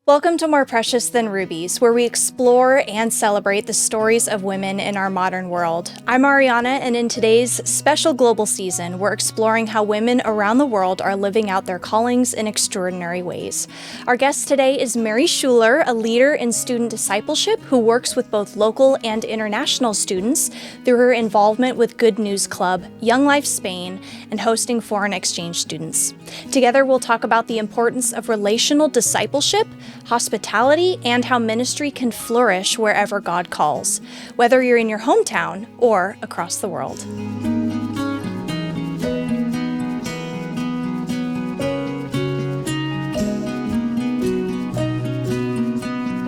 Welcome to More Precious Than Rubies, where we explore and celebrate the stories of women in our modern world. I'm Ariana, and in today's special global season, we're exploring how women around the world are living out their callings in extraordinary ways. Our guest today is Mary Schuhler, a leader in student discipleship who works with both local and international students through her involvement with Good News Club, Young Life Spain, and hosting foreign exchange students. Together, we'll talk about the importance of relational discipleship, hospitality, and how ministry can flourish wherever God calls, whether you're in your hometown or across the world.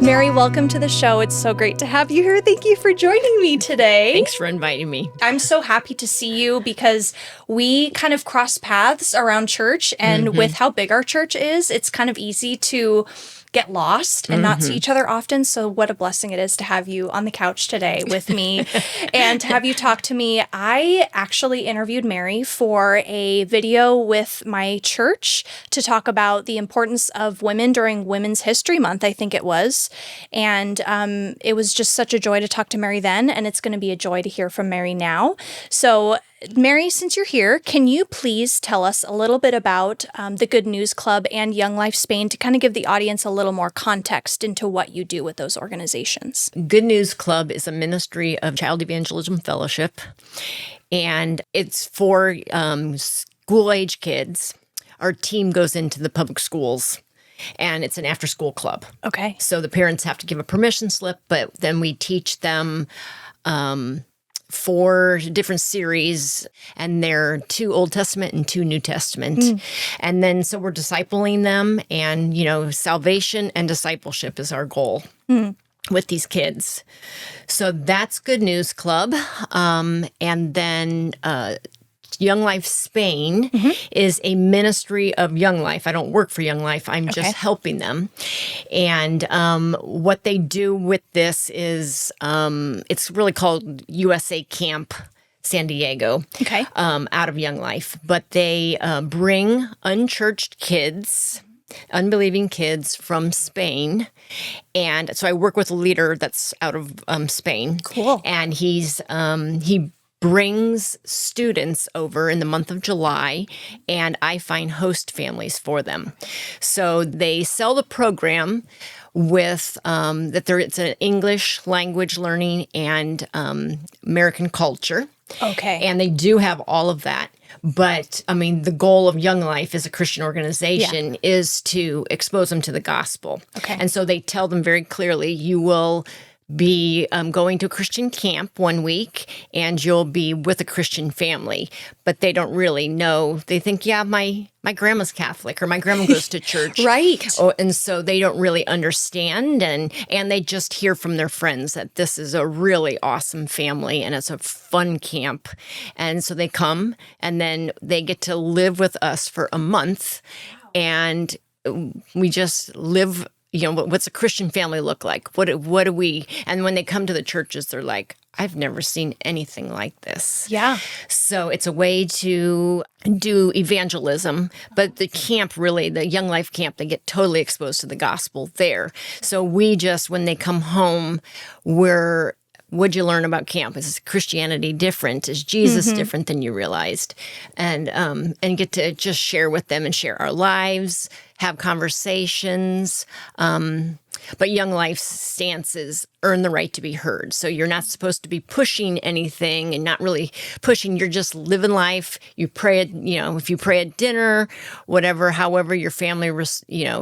Mary, welcome to the show. It's so great to have you here. Thank you for joining me today. Thanks for inviting me. I'm so happy to see you because we kind of cross paths around church, and with how big our church is, it's kind of easy to get lost and not see each other often. So what a blessing it is to have you on the couch today with me and to have you talk to me. I actually interviewed Mary for a video with my church to talk about the importance of women during Women's History Month, I think it was. And it was just such a joy to talk to Mary then, and it's going to be a joy to hear from Mary now. So Mary, since you're here, can you please tell us a little bit about the Good News Club and Young Life Spain to kind of give the audience a little more context into what you do with those organizations? Good News Club is a ministry of Child Evangelism Fellowship, and it's for school-age kids. Our team goes into the public schools, and it's an after-school club. Okay. So the parents have to give a permission slip, but then we teach them 4 different series, and they're 2 Old Testament and 2 New Testament. And then so we're discipling them, and, salvation and discipleship is our goal with these kids. So that's Good News Club. And then Young Life Spain is a ministry of Young Life. I don't work for Young Life. I'm just helping them. And what they do with this is it's really called USA Camp San Diego, out of Young Life. But they bring unchurched kids, unbelieving kids from Spain. And so I work with a leader that's out of Spain. Cool. And he brings students over in the month of July, and I find host families for them. So they sell the program with it's an English language learning and American culture. Okay. And they do have all of that. But, the goal of Young Life as a Christian organization is to expose them to the gospel. Okay. And so they tell them very clearly, you will be going to a Christian camp 1 week, and you'll be with a Christian family. But they don't really know. They think, my grandma's Catholic, or my grandma goes to church. Right. Oh, and so they don't really understand, and they just hear from their friends that this is a really awesome family, and it's a fun camp. And so they come, and then they get to live with us for a month, and we just live. What's a Christian family look like? What do we? And when they come to the churches, they're like, I've never seen anything like this. Yeah. So it's a way to do evangelism, but the camp really, the Young Life camp, they get totally exposed to the gospel there. So we just, when they come home, what'd you learn about camp? Is Christianity different? Is Jesus different than you realized? And get to just share with them and share our lives, have conversations. But Young Life's stance is earn the right to be heard. So you're not supposed to be pushing anything and not really pushing. You're just living life. You pray at, if you pray at dinner, whatever, however your family,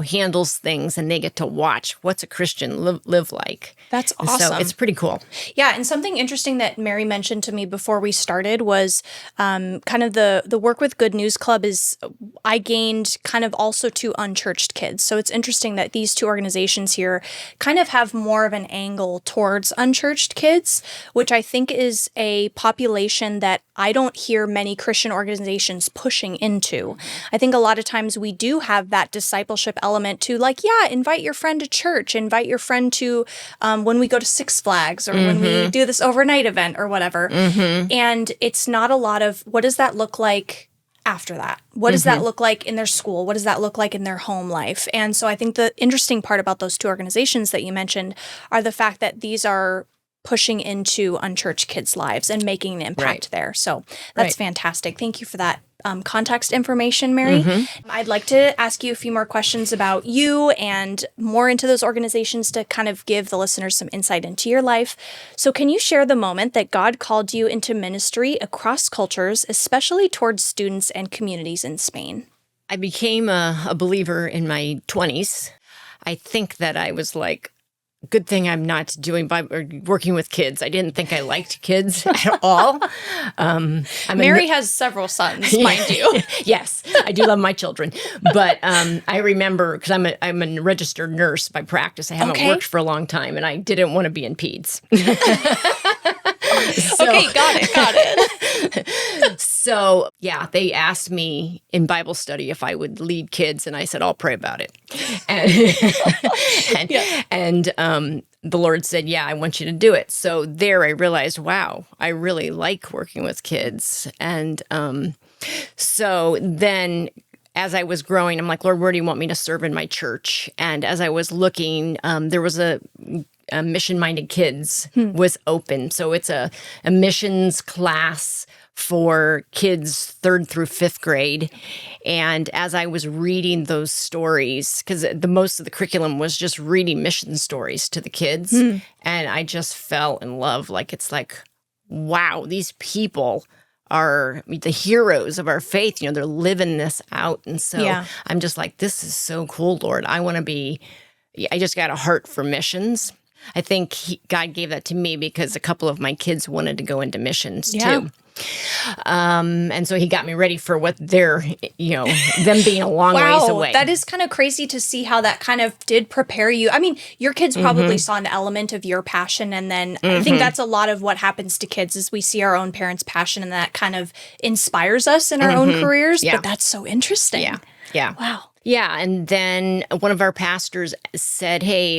handles things, and they get to watch what's a Christian live like. That's awesome. So it's pretty cool. Yeah, and something interesting that Mary mentioned to me before we started was kind of the work with Good News Club is I gained kind of also to unchurched kids. So it's interesting that these 2 organizations here kind of have more of an angle towards unchurched kids, which I think is a population that I don't hear many Christian organizations pushing into. I think a lot of times we do have that discipleship element to invite your friend to church, invite your friend to when we go to Six Flags or when we do this overnight event or whatever. And it's not a lot of what does that look like after that? What does that look like in their school? What does that look like in their home life? And so I think the interesting part about those two organizations that you mentioned are the fact that these are pushing into unchurched kids' lives and making an impact there. So that's fantastic. Thank you for that context information, Mary. I'd like to ask you a few more questions about you and more into those organizations to kind of give the listeners some insight into your life. So can you share the moment that God called you into ministry across cultures, especially towards students and communities in Spain? I became a believer in my 20s. I think that I was like, good thing I'm not working with kids. I didn't think I liked kids at all. Mary has several sons, mind you. Yes, I do love my children. But I remember, because I'm a registered nurse by practice. I haven't worked for a long time, and I didn't want to be in peds. Okay, got it. So, yeah, they asked me in Bible study if I would lead kids, and I said, I'll pray about it. And the Lord said, yeah, I want you to do it. So there I realized, wow, I really like working with kids. And so then as I was growing, I'm like, Lord, where do you want me to serve in my church? And as I was looking, there was a Mission-Minded Kids was open. So it's a missions class for kids 3rd through 5th grade. And as I was reading those stories, because the most of the curriculum was just reading mission stories to the kids, and I just fell in love. It's like, wow, these people are the heroes of our faith. They're living this out. And so I'm just like, this is so cool, Lord. I just got a heart for missions. I think God gave that to me because a couple of my kids wanted to go into missions too. And so he got me ready for what they're, them being a long ways away. That is kind of crazy to see how that kind of did prepare you. I mean, your kids probably saw an element of your passion. And then I think that's a lot of what happens to kids is we see our own parents' passion and that kind of inspires us in our own careers. Yeah. But that's so interesting. Yeah. Wow. Yeah, and then one of our pastors said, hey,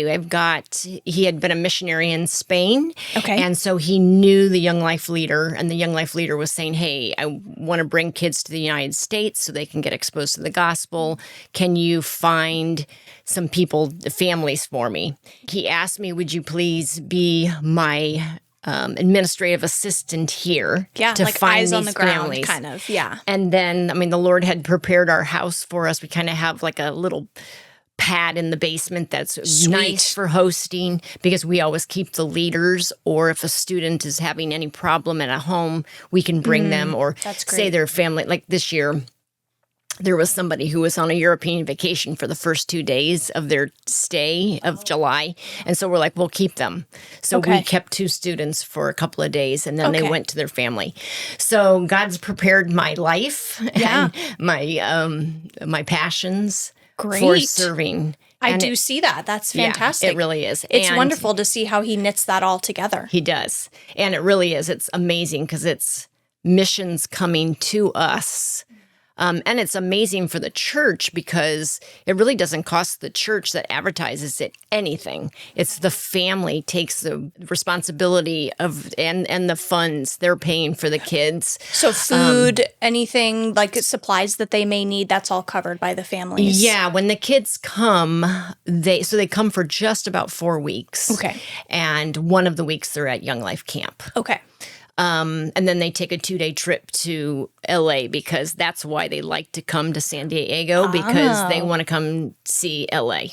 he had been a missionary in Spain. Okay. And so he knew the Young Life leader, and the Young Life leader was saying, hey, I want to bring kids to the United States so they can get exposed to the gospel. Can you find some families for me? He asked me, would you please be my administrative assistant here to find eyes these on the ground, families. kind of, yeah. And then, the Lord had prepared our house for us. We kind of have like a little pad in the basement that's nice for hosting because we always keep the leaders, or if a student is having any problem at a home, we can bring them or say their family. Like this year, there was somebody who was on a European vacation for the first 2 days of their stay of July. And so we're like, we'll keep them. So we kept 2 students for a couple of days, and then they went to their family. So God's prepared my life and my passions for serving. I do see that. That's fantastic. Yeah, it really is. It's wonderful to see how he knits that all together. He does. And it really is. It's amazing because it's missions coming to us. And it's amazing for the church because it really doesn't cost the church that advertises it anything. It's the family takes the responsibility of and the funds they're paying for the kids. So food, anything like supplies that they may need, that's all covered by the families. Yeah, when the kids come, they come for just about 4 weeks. Okay. And one of the weeks they're at Young Life Camp. Okay. And then they take a 2-day trip to LA because that's why they like to come to San Diego because they want to come see LA.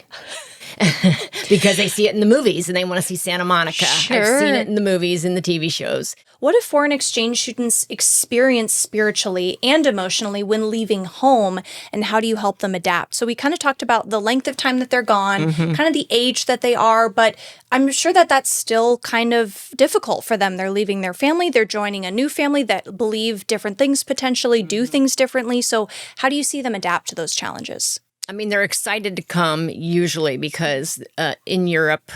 Because they see it in the movies and they want to see Santa Monica. Sure. I've seen it in the movies, in the TV shows. What do foreign exchange students experience spiritually and emotionally when leaving home, and how do you help them adapt? So we kind of talked about the length of time that they're gone, kind of the age that they are, but I'm sure that that's still kind of difficult for them. They're leaving their family, they're joining a new family that believe different things, potentially do things differently. So how do you see them adapt to those challenges? They're excited to come usually because in Europe,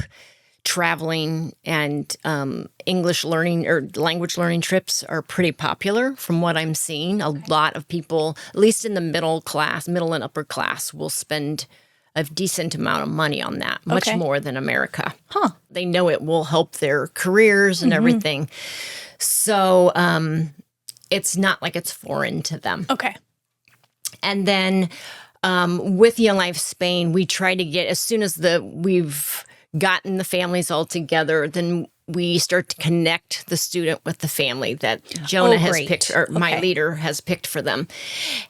traveling and English learning or language learning trips are pretty popular from what I'm seeing. A lot of people, at least in the middle and upper class, will spend a decent amount of money on that, much more than America. They know it will help their careers and everything. So it's not like it's foreign to them. Okay. And then with Young Life Spain, we try to get, as soon as we've gotten the families all together, then we start to connect the student with the family that Jonah has picked, or my leader has picked for them.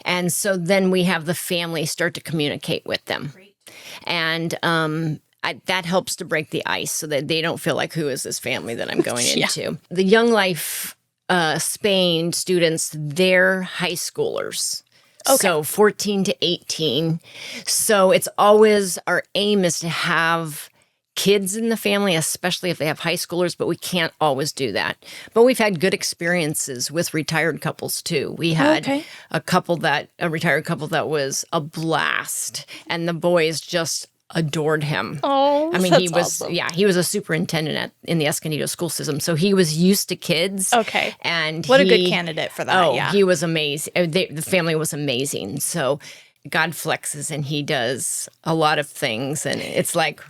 And so then we have the family start to communicate with them. Great. And that helps to break the ice so that they don't feel like, who is this family that I'm going into? The Young Life Spain students, they're high schoolers. So 14 to 18. So it's always, our aim is to have kids in the family, especially if they have high schoolers, but we can't always do that. But we've had good experiences with retired couples too. We had a retired couple that was a blast, and the boys just adored him. Oh, I mean, he was awesome. He was a superintendent in the Escondido school system, so he was used to kids. Okay, and what a good candidate for that. Oh, he was amazing. The family was amazing. So God flexes, and he does a lot of things, and it's like.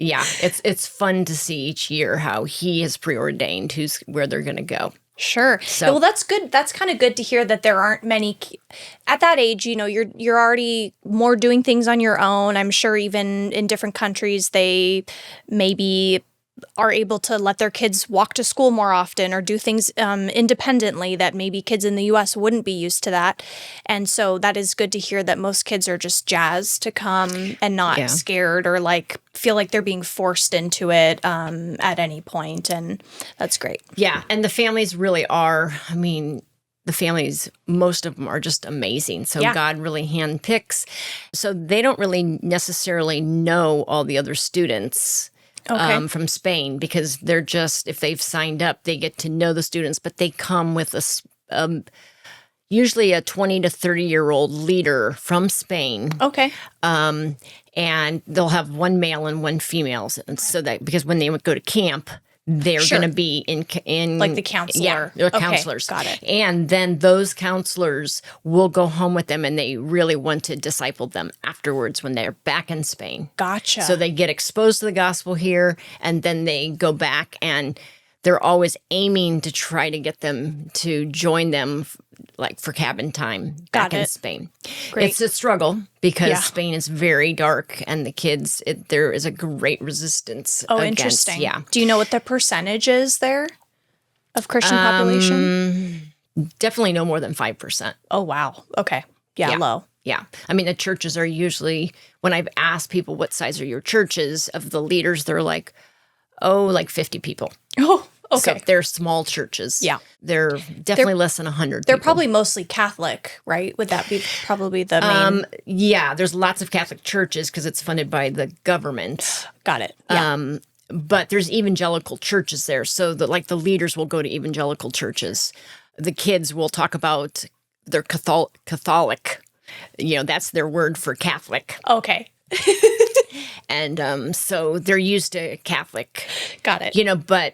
Yeah, it's fun to see each year how he has preordained where they're going to go. Sure. So, well, that's good. That's kind of good to hear that there aren't many at that age. You know, you're already more doing things on your own. I'm sure even in different countries, they maybe are able to let their kids walk to school more often or do things independently that maybe kids in the U.S. wouldn't be used to that. And so that is good to hear that most kids are just jazzed to come and not scared or like feel like they're being forced into it at any point. And that's great. Yeah. And the families really are, I mean, the families, most of them are just amazing. So God really handpicks. So they don't really necessarily know all the other students from Spain, because they're just, if they've signed up, they get to know the students, but they come with usually a 20 to 30-year-old leader from Spain. Okay. And they'll have one male and one female. And so that, because when they go to camp, they're going to be in like the counselor. Yeah, they're counselors. Got it. And then those counselors will go home with them, and they really want to disciple them afterwards when they're back in Spain. Gotcha. So they get exposed to the gospel here, and then they go back, and they're always aiming to try to get them to join them, like for cabin time back in Spain. Great. It's a struggle because Spain is very dark, and the kids, there is a great resistance. Oh, against, interesting. Yeah. Do you know what the percentage is there of Christian population? Definitely no more than 5%. Oh, wow. Okay. Yeah, low. Yeah. I mean, the churches are usually, when I've asked people what size are your churches, of the leaders, they're like, like 50 people. Oh, okay. So they're small churches. Yeah. They're definitely less than 100 They're people. probably mostly Catholic, right? Would that be probably the main? Yeah, there's lots of Catholic churches because it's funded by the government. Got it. Yeah. But there's evangelical churches there. So the leaders will go to evangelical churches. The kids will talk about their Catholic. You know, that's their word for Catholic. Okay. And so they're used to Catholic. Got it. You know, but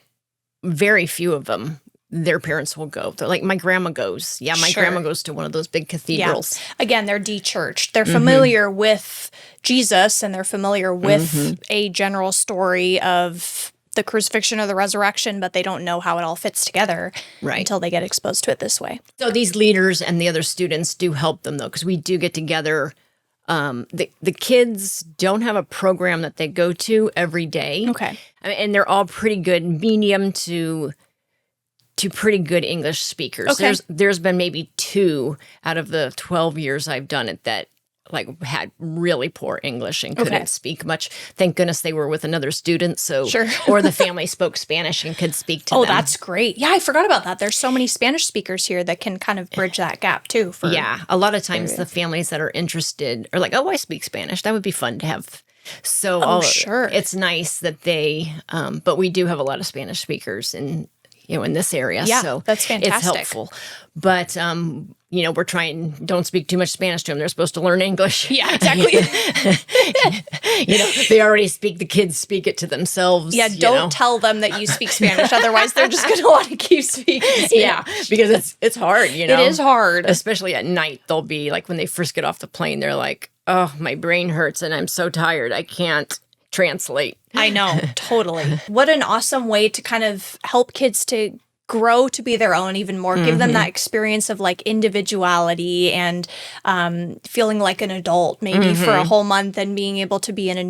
very few of them, their parents will go. They're like, my grandma goes. Yeah, my grandma goes to one of those big cathedrals. Yeah. Again, they're de-churched. They're familiar with Jesus, and they're familiar with a general story of the crucifixion or the resurrection, but they don't know how it all fits together until they get exposed to it this way. So these leaders and the other students do help them, though, because we do get together. The kids don't have a program that they go to every day. Okay. I mean, and they're all pretty good, medium to pretty good English speakers. Okay. There's been maybe 2 out of the 12 years I've done it that had really poor English and couldn't speak much. Thank goodness they were with another student. So, or the family spoke Spanish and could speak to them. Oh, that's great. Yeah, I forgot about that. There's so many Spanish speakers here that can kind of bridge that gap too. A lot of times the families that are interested are like, oh, I speak Spanish. That would be fun to have. So, it's nice that they, but we do have a lot of Spanish speakers in this area. Yeah, so that's fantastic. It's helpful. But, we're trying, don't speak too much Spanish to them. They're supposed to learn English. Yeah, exactly. They already speak, the kids speak it to themselves. Yeah, don't tell them that you speak Spanish. Otherwise, they're just going to want to keep speaking Spanish. Yeah, because it's hard, It is hard. Especially at night, they'll be like, when they first get off the plane, they're like, oh, my brain hurts and I'm so tired. I can't translate. I know, totally. What an awesome way to kind of help kids to grow to be their own even more, give them that experience of like individuality and feeling like an adult maybe for a whole month and being able to be in a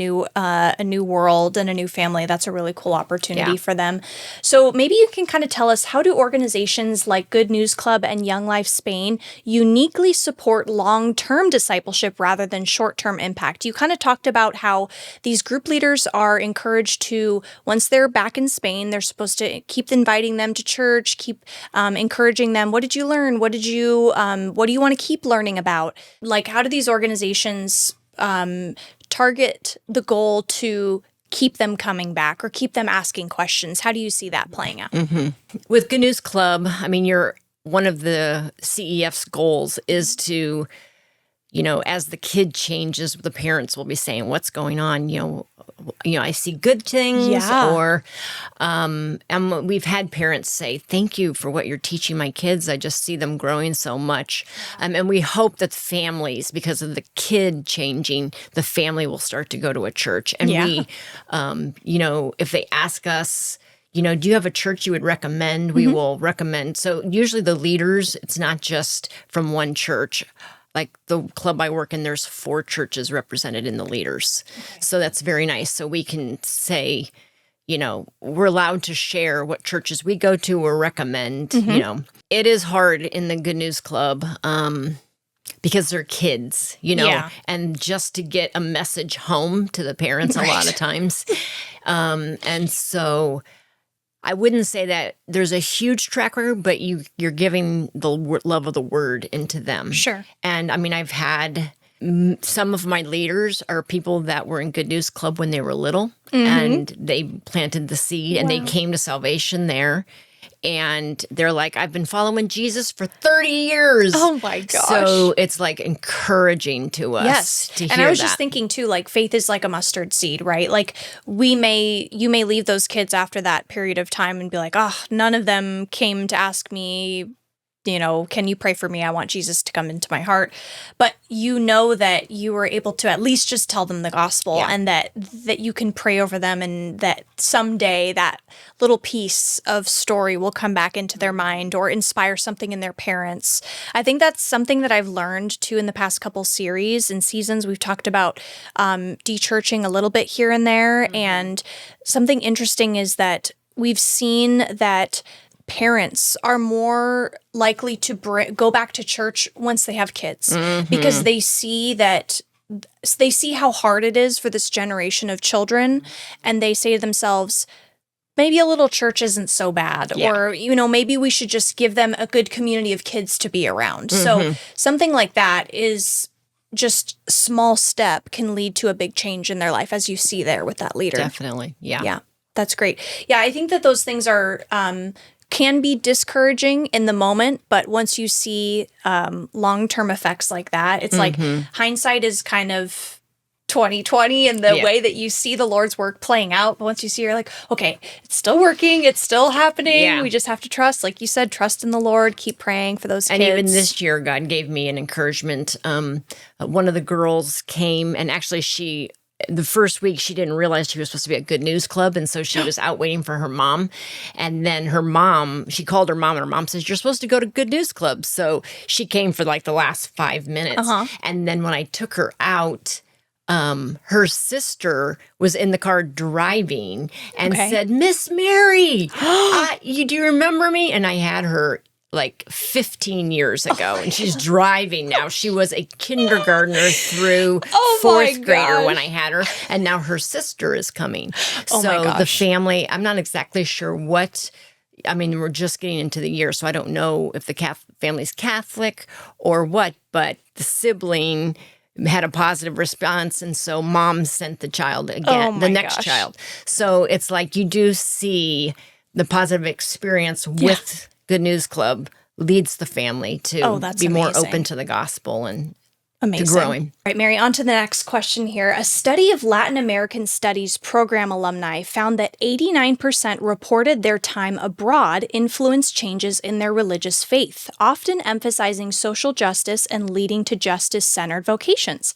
new world and a new family. That's a really cool opportunity for them. So maybe you can kind of tell us, how do organizations like Good News Club and Young Life Spain uniquely support long-term discipleship rather than short-term impact? You kind of talked about how these group leaders are encouraged to, once they're back in Spain, they're supposed to keep inviting them to church, keep encouraging them. What did you learn? What do you want to keep learning about? Like, how do these organizations target the goal to keep them coming back or keep them asking questions? How do you see that playing out? With Good News Club, I mean, one of the CEF's goals is to, as the kid changes, the parents will be saying, what's going on? I see good things, or and we've had parents say, thank you for what you're teaching my kids. I just see them growing so much. And we hope that families, because of the kid changing, the family will start to go to a church. And we, if they ask us, do you have a church you would recommend? We will recommend. So usually the leaders, it's not just from one church. Like the club I work in, there's 4 churches represented in the leaders. Okay. So that's very nice. So we can say, we're allowed to share what churches we go to or recommend. It is hard in the Good News Club because they're kids, and just to get a message home to the parents a lot of times. And so I wouldn't say that there's a huge track record, but you're giving the love of the word into them. Sure. And I mean, I've had some of my leaders are people that were in Good News Club when they were little, and they planted the seed and they came to salvation there. And they're like, I've been following Jesus for 30 years. Oh my gosh. So it's like encouraging to us to hear that. And I was just thinking too, like faith is like a mustard seed, right? Like you may leave those kids after that period of time and be like, oh, none of them came to ask me, can you pray for me? I want Jesus to come into my heart. But that you were able to at least just tell them the gospel and that you can pray over them, and that someday that little piece of story will come back into their mind or inspire something in their parents. I think that's something that I've learned too in the past couple series and seasons. We've talked about de-churching a little bit here and there. And something interesting is that we've seen that parents are more likely to go back to church once they have kids because they see how hard it is for this generation of children, and they say to themselves, maybe a little church isn't so bad, or maybe we should just give them a good community of kids to be around. So something like that is just a small step can lead to a big change in their life, as you see there with that leader. Definitely. Yeah. That's great. Yeah, I think that those things are can be discouraging in the moment, but once you see long-term effects like that, it's like hindsight is kind of 2020 in the way that you see the Lord's work playing out. But once you see, you're like, okay, it's still working, it's still happening. Yeah. We just have to trust, like you said, trust in the Lord, keep praying for those kids. And even this year, God gave me an encouragement. One of the girls came, and actually the first week, she didn't realize she was supposed to be at Good News Club, and so she was out waiting for her mom. And then she called her mom, and her mom says, you're supposed to go to Good News Club. So she came for like the last 5 minutes. And then when I took her out, her sister was in the car driving and said, Miss Mary, do you remember me? And I had her like 15 years ago, and she's driving now. She was a kindergartner through 4th grader when I had her, and now her sister is coming. So the family, I'm not exactly sure what, I mean, we're just getting into the year, so I don't know if the family's Catholic or what, but the sibling had a positive response, and so mom sent the child again, the next child. So it's like you do see the positive experience with Good News Club leads the family to be more open to the gospel. And Amazing. to growing. All right, Mary, on to the next question here. A study of Latin American Studies program alumni found that 89% reported their time abroad influenced changes in their religious faith, often emphasizing social justice and leading to justice-centered vocations.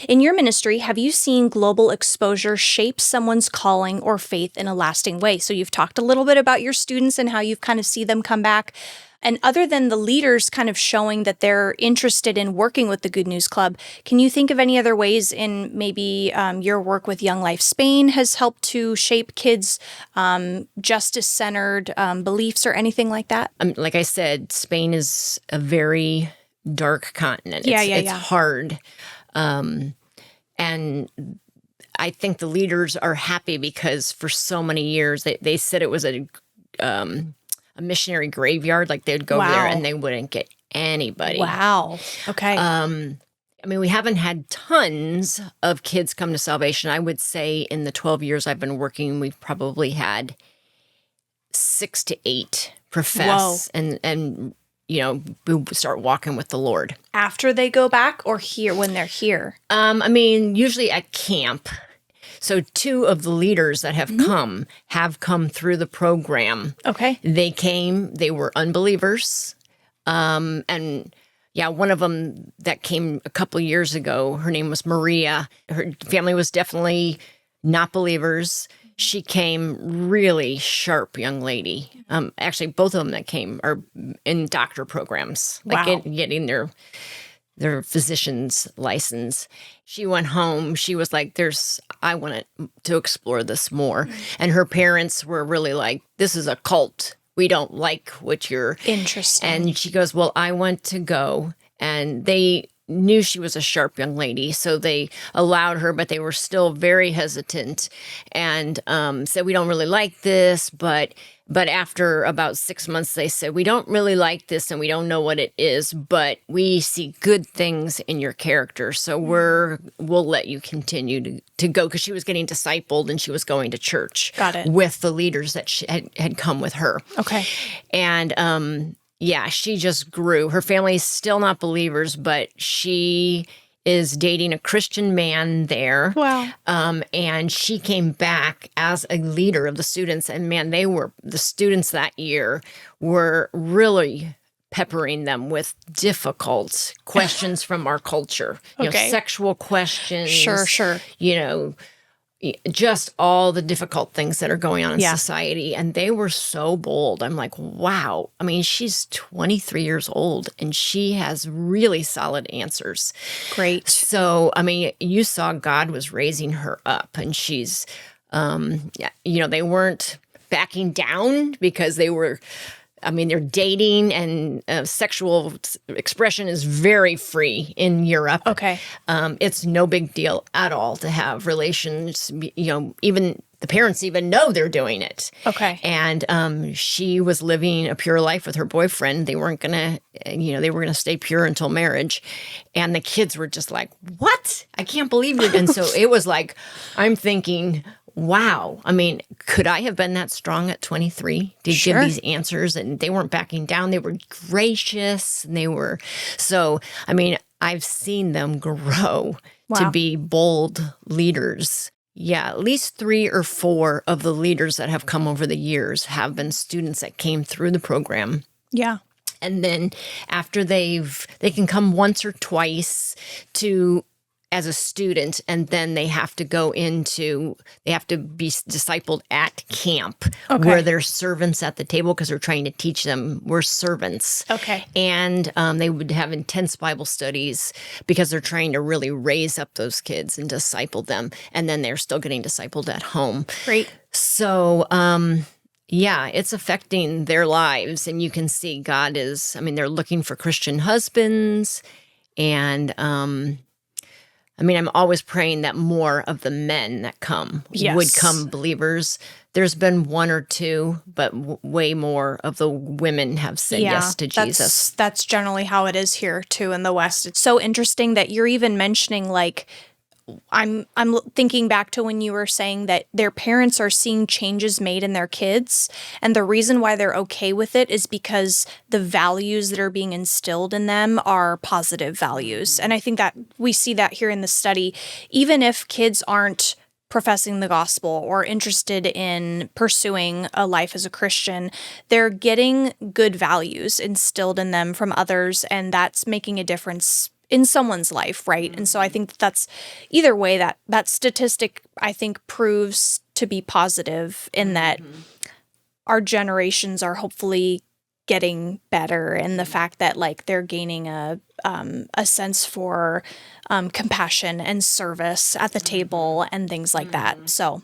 In your ministry, have you seen global exposure shape someone's calling or faith in a lasting way? So you've talked a little bit about your students and how you've kind of see them come back. And other than the leaders kind of showing that they're interested in working with the Good News Club, can you think of any other ways in maybe your work with Young Life Spain has helped to shape kids' justice-centered beliefs or anything like that? Like I said, Spain is a very dark continent. It's hard. And I think the leaders are happy because for so many years, they said it was a missionary graveyard. Like they'd go there and they wouldn't get anybody. Wow. Okay. We haven't had tons of kids come to salvation. I would say in the 12 years I've been working, we've probably had 6 to 8 profess and who start walking with the Lord. After they go back or here when they're here? Usually at camp. So 2 of the leaders that have come through the program. Okay. They came, they were unbelievers. And one of them that came a couple years ago, her name was Maria. Her family was definitely not believers. She came really sharp young lady. Actually, both of them that came are in doctor programs, getting their physician's license. She went home. She was like, I want to explore this more. And her parents were really like, this is a cult. We don't like what you're... Interesting. And she goes, well, I want to go. And they knew she was a sharp young lady, so they allowed her, but they were still very hesitant and said, we don't really like this, but after about 6 months, they said, we don't really like this and we don't know what it is, but we see good things in your character, so we'll let you continue to go, because she was getting discipled and she was going to church. Got it. With the leaders that had come with her. Okay. And she just grew. Her family's still not believers, but she is dating a Christian man there. Wow. And she came back as a leader of the students. And man, the students that year were really peppering them with difficult questions from our culture. Sexual questions. Sure. Just all the difficult things that are going on in society. And they were so bold. I'm like, wow. She's 23 years old and she has really solid answers. Great. So, you saw God was raising her up, and she's, they weren't backing down because they were, they're dating, and sexual expression is very free in Europe. Okay. It's no big deal at all to have relations. Even the parents even know they're doing it. Okay. And she was living a pure life with her boyfriend. They weren't gonna, they were gonna stay pure until marriage. And the kids were just like, "What? I can't believe you're." And so it was like, I'm thinking, wow. Could I have been that strong at 23 to give these answers? And they weren't backing down. They were gracious. And they were, so, I've seen them grow to be bold leaders. Yeah, at least 3 or 4 of the leaders that have come over the years have been students that came through the program. Yeah. And then after they can come once or twice as a student, and then they have to be discipled at camp where they're servants at the table, because they're trying to teach them we're servants. Okay. And they would have intense Bible studies because they're trying to really raise up those kids and disciple them. And then they're still getting discipled at home. Great. So, it's affecting their lives. And you can see God is, they're looking for Christian husbands. And, I'm always praying that more of the men that come would come believers. There's been 1 or 2, but way more of the women have said yes to Jesus. That's generally how it is here too in the West. It's so interesting that you're even mentioning I'm thinking back to when you were saying that their parents are seeing changes made in their kids, and the reason why they're okay with it is because the values that are being instilled in them are positive values. And I think that we see that here in the study. Even if kids aren't professing the gospel or interested in pursuing a life as a Christian, they're getting good values instilled in them from others, and that's making a difference in someone's life, right? And so I think that's either way, that statistic, I think, proves to be positive in that our generations are hopefully getting better, and the fact that like they're gaining a sense for compassion and service at the table and things like that. So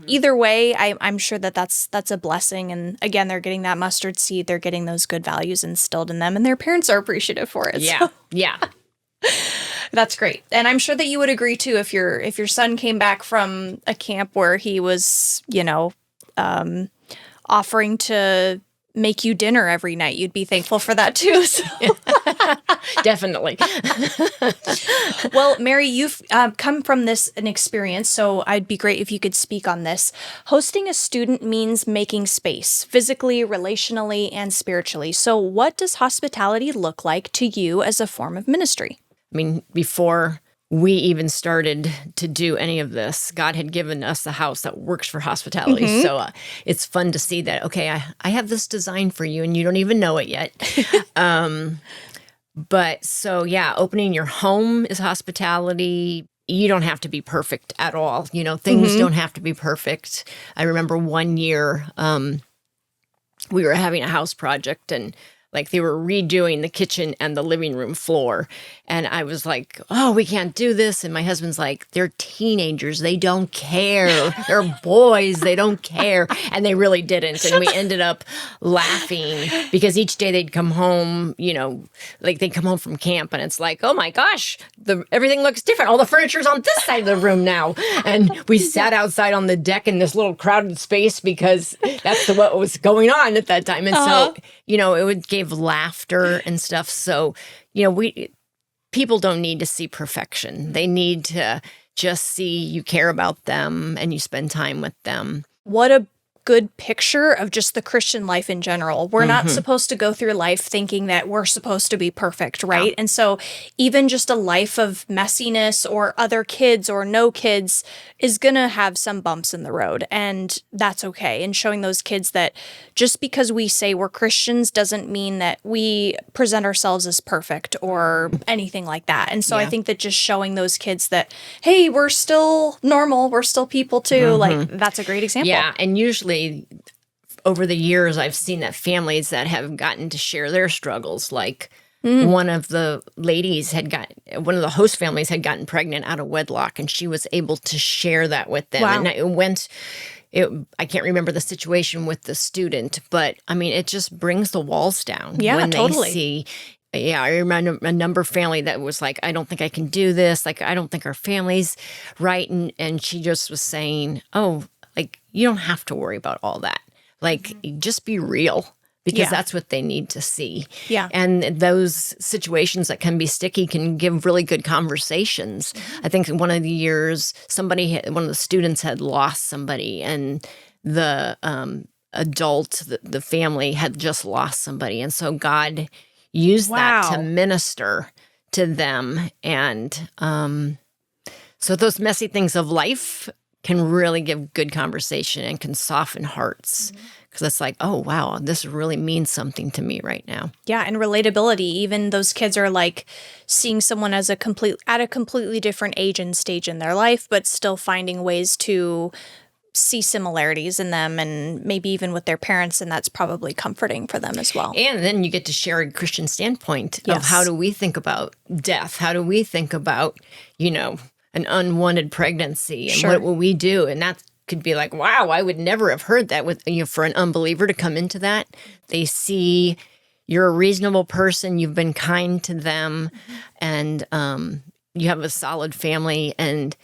either way, I'm sure that that's a blessing. And again, they're getting that mustard seed. They're getting those good values instilled in them, and their parents are appreciative for it. Yeah, So yeah. that's great. And I'm sure that you would agree too if your son came back from a camp where he was, offering to make you dinner every night. You'd be thankful for that too. So. Definitely. Well, Mary, you've come from an experience, so I'd be great if you could speak on this. Hosting a student means making space, physically, relationally, and spiritually. So what does hospitality look like to you as a form of ministry? I mean, before we even started to do any of this, God had given us a house that works for hospitality. So it's fun to see that, okay, I have this design for you and you don't even know it yet. But so, yeah, opening your home is hospitality. You don't have to be perfect at all. Things don't have to be perfect. I remember one year we were having a house project, and like they were redoing the kitchen and the living room floor. And I was like, oh, we can't do this. And my husband's like, they're teenagers. They don't care. They're boys. They don't care. And they really didn't. And we ended up laughing because each day they'd come home, like they'd come home from camp and it's like, oh my gosh, everything looks different. All the furniture's on this side of the room now. And we sat outside on the deck in this little crowded space because that's what was going on at that time. And so, it would give laughter and stuff. So, people don't need to see perfection. They need to just see you care about them and you spend time with them. What a good picture of just the Christian life in general. We're not supposed to go through life thinking that we're supposed to be perfect, right? Yeah. And so even just a life of messiness or other kids or no kids is going to have some bumps in the road, and that's okay. And showing those kids that just because we say we're Christians doesn't mean that we present ourselves as perfect or anything like that. And so I think that just showing those kids that, hey, we're still normal, we're still people too, like that's a great example. Yeah, and usually over the years, I've seen that families that have gotten to share their struggles, like one of the host families had gotten pregnant out of wedlock, and she was able to share that with them. Wow. And I can't remember the situation with the student, but I mean, it just brings the walls down when totally. They see. Yeah, I remember a number of family that was like, I don't think I can do this. Like, I don't think our family's right. And she just was saying, oh, like, you don't have to worry about all that. Like, just be real, because that's what they need to see. Yeah. And those situations that can be sticky can give really good conversations. I think in one of the years, one of the students had lost somebody, and the adult, the family had just lost somebody. And so God used that to minister to them. And so those messy things of life can really give good conversation and can soften hearts, because it's like, oh, wow, this really means something to me right now. Yeah, and relatability. Even those kids are like seeing someone at a completely different age and stage in their life, but still finding ways to see similarities in them, and maybe even with their parents, and that's probably comforting for them as well. And then you get to share a Christian standpoint of how do we think about death? How do we think about, an unwanted pregnancy, and what will we do? And that could be like, wow, I would never have heard that for an unbeliever to come into that. They see you're a reasonable person, you've been kind to them, and you have a solid family, and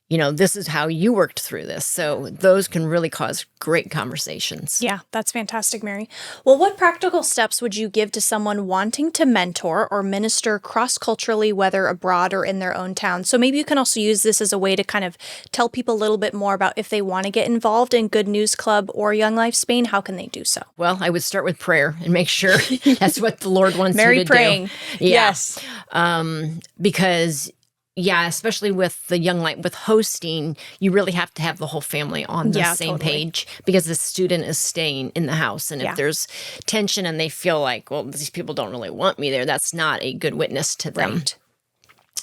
this is how you worked through this. So those can really cause great conversations. Yeah, that's fantastic, Mary. Well, what practical steps would you give to someone wanting to mentor or minister cross-culturally, whether abroad or in their own town? So maybe you can also use this as a way to kind of tell people a little bit more about if they want to get involved in Good News Club or Young Life Spain, how can they do so? Well, I would start with prayer and make sure that's what the Lord wants Mary you to praying. do. Yeah. Yes. Because especially with the Young Life, with hosting, you really have to have the whole family on the same page because the student is staying in the house. And if there's tension and they feel like, well, these people don't really want me there, that's not a good witness to them. Right.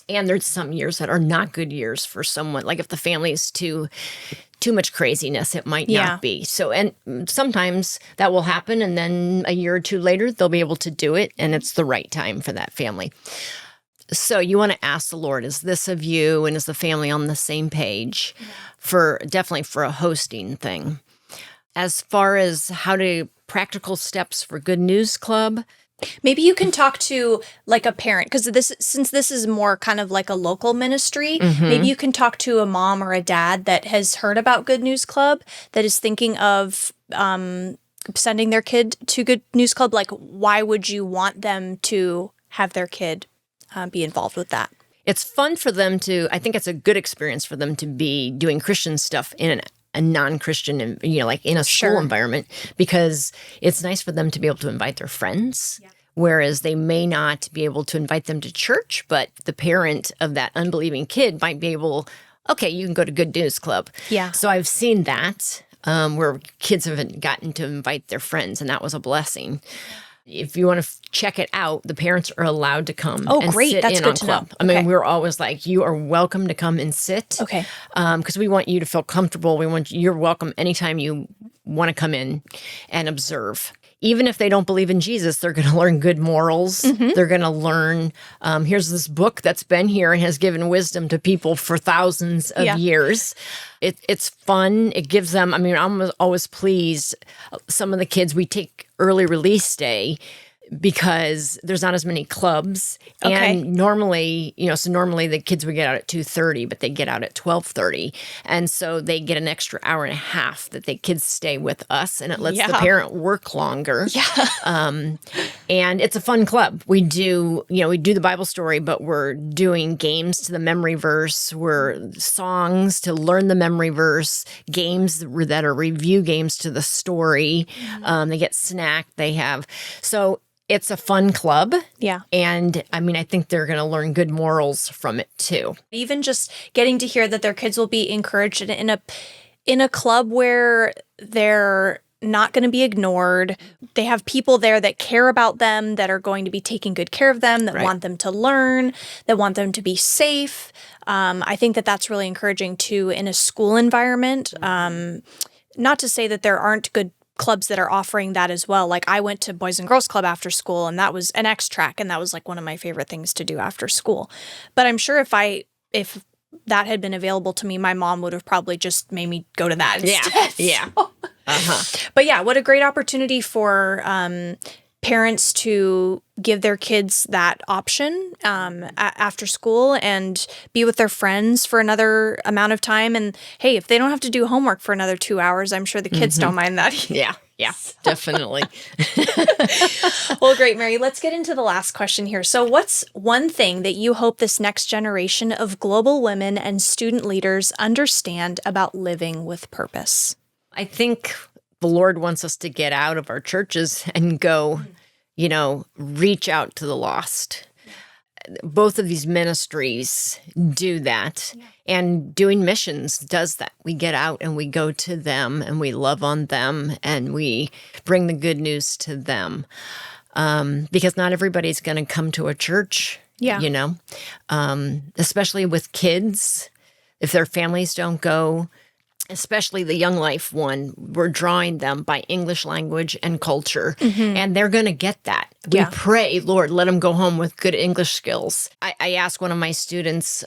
And there's some years that are not good years for someone. Like if the family is too much craziness, it might not be. So, and sometimes that will happen. And then a year or two later, they'll be able to do it. And it's the right time for that family. So you want to ask the Lord, is this of you? And is the family on the same page definitely for a hosting thing? As far as practical steps for Good News Club, maybe you can talk to like a parent, because since this is more kind of like a local ministry, maybe you can talk to a mom or a dad that has heard about Good News Club, that is thinking of sending their kid to Good News Club. Like, why would you want them to have their kid be involved with that? It's fun for them I think it's a good experience for them to be doing Christian stuff in a non-Christian, like in a school environment, because it's nice for them to be able to invite their friends, whereas they may not be able to invite them to church, but the parent of that unbelieving kid might be able, okay, you can go to Good News Club. Yeah. So I've seen that where kids have gotten to invite their friends, and that was a blessing. If you want to check it out, the parents are allowed to come and sit That's in good on to club. know. I mean, we're always like, you are welcome to come and sit. Okay. Because we want you to feel comfortable. You're welcome anytime you want to come in and observe. Even if they don't believe in Jesus, they're going to learn good morals. They're going to learn, here's this book that's been here and has given wisdom to people for thousands of years. It's fun. It gives them, I'm always pleased. Some of the kids, we take early release day because there's not as many clubs. Okay. And normally, normally the kids would get out at 2:30, but they get out at 12:30. And so they get an extra hour and a half that the kids stay with us, and it lets the parent work longer. And it's a fun club. We do the Bible story, but we're doing games to the memory verse. We're songs to learn the memory verse, games that are review games to the story. They get snacked. So it's a fun club. Yeah. And I think they're going to learn good morals from it too. Even just getting to hear that their kids will be encouraged in a club where they're not going to be ignored. They have people there that care about them, that are going to be taking good care of them, that want them to learn, that want them to be safe. I think that that's really encouraging too in a school environment. Not to say that there aren't good clubs that are offering that as well. Like I went to Boys and Girls Club after school, and that was an X-Track, and that was like one of my favorite things to do after school. But I'm sure if that had been available to me, my mom would have probably just made me go to that instead. Yeah. But yeah, what a great opportunity for parents to give their kids that option after school and be with their friends for another amount of time. And hey, if they don't have to do homework for another 2 hours, I'm sure the kids don't mind that. Yeah, definitely. Well, great, Mary. Let's get into the last question here. So what's one thing that you hope this next generation of global women and student leaders understand about living with purpose? I think the Lord wants us to get out of our churches and go, reach out to the lost. Both of these ministries do that. And doing missions does that. We get out and we go to them and we love on them and we bring the good news to them. Because not everybody's going to come to a church, especially with kids. If their families don't go, especially the Young Life one, we're drawing them by English language and culture, and they're going to get that. We pray, Lord, let them go home with good English skills. I asked one of my students,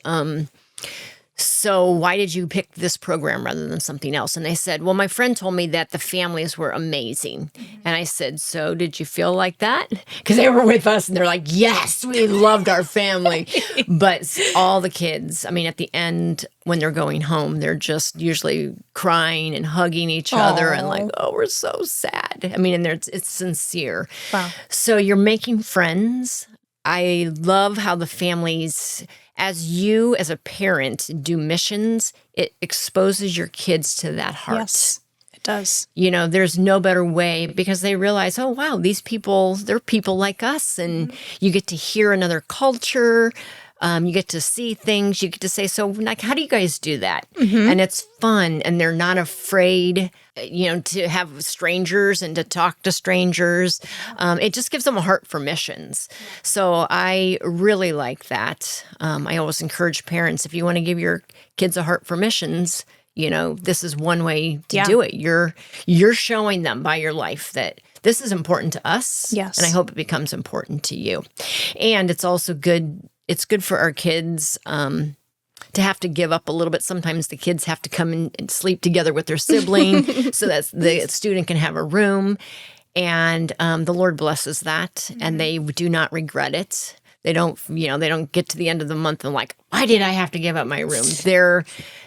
so why did you pick this program rather than something else? And they said, well, my friend told me that the families were amazing. And I said, so did you feel like that? Because they were with us and they're like, yes, we loved our family. But all the kids, I mean, at the end, when they're going home, they're just usually crying and hugging each other and like, oh, we're so sad. I mean, and it's sincere. Wow. So you're making friends. I love how the families, as you as a parent do missions, it exposes your kids to that heart. Yes, it does. You know, there's no better way because they realize, oh, wow, these people, they're people like us. And you get to hear another culture. You get to see things. You get to say, so like, how do you guys do that? And it's fun. And they're not afraid, to have strangers and to talk to strangers. It just gives them a heart for missions. So I really like that. I always encourage parents, if you want to give your kids a heart for missions, this is one way to do it. You're showing them by your life that this is important to us. Yes. And I hope it becomes important to you. And it's also good. It's good for our kids to have to give up a little bit. Sometimes the kids have to come in and sleep together with their sibling so that the student can have a room. And the Lord blesses that, and they do not regret it. They don't, they don't get to the end of the month and like, why did I have to give up my room?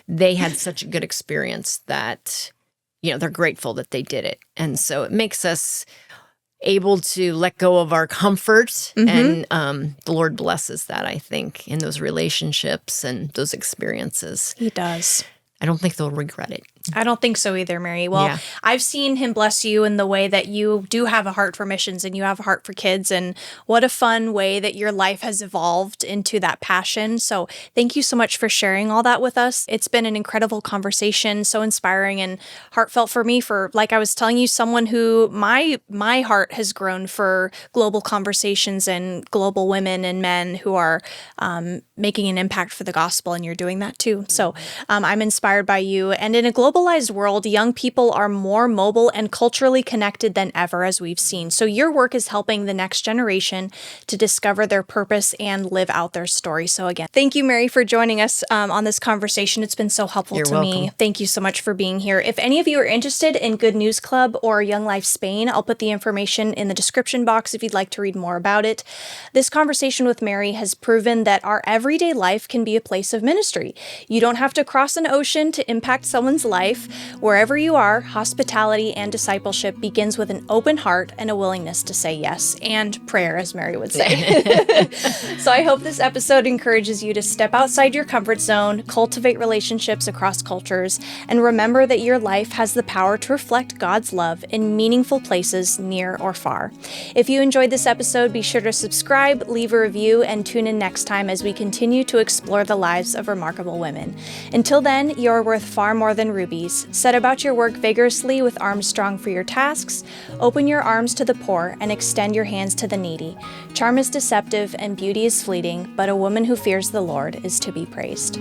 They had such a good experience that, they're grateful that they did it. And so it makes us able to let go of our comfort, and the Lord blesses that, I think, in those relationships and those experiences. He does. I don't think they'll regret it. I don't think so either, Mary. Well, I've seen him bless you in the way that you do have a heart for missions and you have a heart for kids. And what a fun way that your life has evolved into that passion. So thank you so much for sharing all that with us. It's been an incredible conversation, so inspiring and heartfelt for me, for, like I was telling you, someone who my heart has grown for global conversations and global women and men who are making an impact for the gospel. And you're doing that too. So I'm inspired by you. And in a globalized world, young people are more mobile and culturally connected than ever, as we've seen. So your work is helping the next generation to discover their purpose and live out their story. So again, thank you, Mary, for joining us on this conversation. It's been so helpful You're to welcome. me. Thank you so much for being here. If any of you are interested in Good News Club or Young Life Spain, I'll put the information in the description box if you'd like to read more about it. This conversation with Mary has proven that our everyday life can be a place of ministry. You don't have to cross an ocean to impact someone's life. Wherever you are, hospitality and discipleship begins with an open heart and a willingness to say yes, and prayer, as Mary would say. So I hope this episode encourages you to step outside your comfort zone, cultivate relationships across cultures, and remember that your life has the power to reflect God's love in meaningful places near or far. If you enjoyed this episode, be sure to subscribe, leave a review, and tune in next time as we continue to explore the lives of remarkable women. Until then, you're worth far more than rubies. Set about your work vigorously with arms strong for your tasks. Open your arms to the poor and extend your hands to the needy. Charm is deceptive and beauty is fleeting, but a woman who fears the Lord is to be praised.